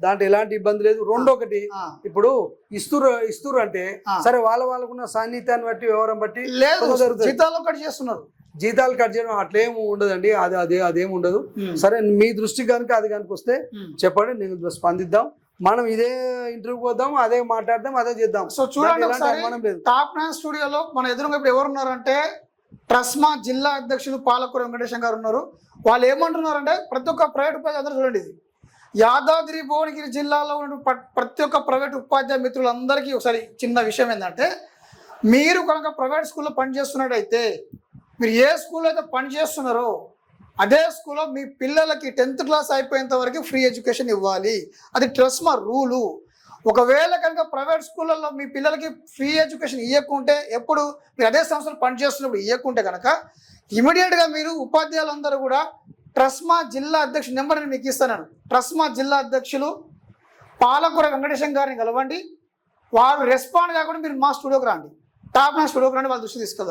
దాంట్లో ఎలాంటి ఇబ్బంది లేదు. రెండొకటి ఇప్పుడు ఇస్తురు అంటే సరే వాళ్ళకున్న సాన్నిధ్యాన్ని బట్టి వ్యవహారం బట్టి జీతాలు కట్ చేస్తున్నారు, జీతాలు కట్ చేయడం అట్లేం ఉండదండి. అదేం ఉండదు. సరే మీ దృష్టి కనుక అది కనుక వస్తే చెప్పండి, నేను స్పందిద్దాం. మనం ఇదే ఇంటర్వ్యూ పోదాం, అదే మాట్లాడదాం, అదే చేద్దాం. సో చూడండి, టాప్ 9 స్టూడియోలో మన ఎదురుగా ఇప్పుడు ఎవరు ఉన్నారంటే ట్రస్మా జిల్లా అధ్యక్షులు పాలకూర వెంకటేశం గారు ఉన్నారు. వాళ్ళు ఏమంటున్నారంటే ప్రతి ఒక్క ప్రైవేట్ ఉపాధ్యాయ అందరూ చూడండి, ఇది యాదాద్రి భువనగిరి జిల్లాలో ఉన్న ప్రతి ఒక్క ప్రైవేట్ ఉపాధ్యాయ మిత్రులందరికీ ఒకసారి చిన్న విషయం ఏంటంటే, మీరు కనుక ప్రైవేట్ స్కూల్లో పనిచేస్తున్నట్టయితే, మీరు ఏ స్కూల్లో అయితే పనిచేస్తున్నారో అదే స్కూల్లో మీ పిల్లలకి 10th క్లాస్ అయిపోయేంత వరకు ఫ్రీ ఎడ్యుకేషన్ ఇవ్వాలి. అది ట్రస్మా రూలు. ఒకవేళ కనుక ప్రైవేట్ స్కూళ్ళల్లో మీ పిల్లలకి ఫ్రీ ఎడ్యుకేషన్ ఇవ్వకుంటే, ఎప్పుడు మీరు అదే సంస్థలు పనిచేస్తున్నప్పుడు ఇవ్వకుంటే కనుక ఇమీడియట్గా మీరు ఉపాధ్యాయులందరూ కూడా ట్రస్మా జిల్లా అధ్యక్షుడు నెంబర్ నేను మీకు ఇస్తాను. ట్రస్మా జిల్లా అధ్యక్షులు పాలకూర వెంకటేశం గారిని కలవండి. వారు రెస్పాండ్ కాకుండా మీరు మా స్టూడియోకి రండి, టాప్ 9 స్టూడియోకి రండి, వాళ్ళ దృష్టి తీసుకెళ్దాం.